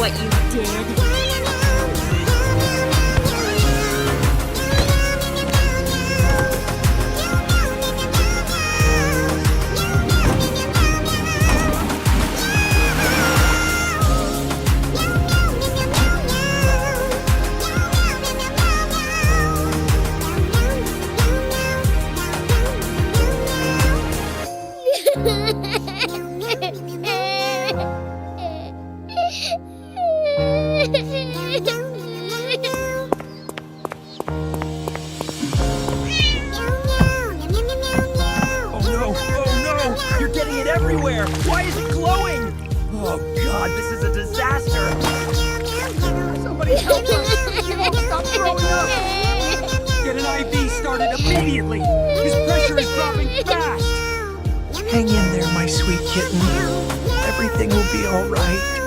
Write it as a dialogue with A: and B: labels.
A: What you did.
B: Everywhere! Why is it glowing? Oh God, this is a disaster! Somebody help us! He won't stop throwing up! Get an IV started immediately! His pressure is dropping fast!
C: Hang in there, my sweet kitten. Everything will be all right.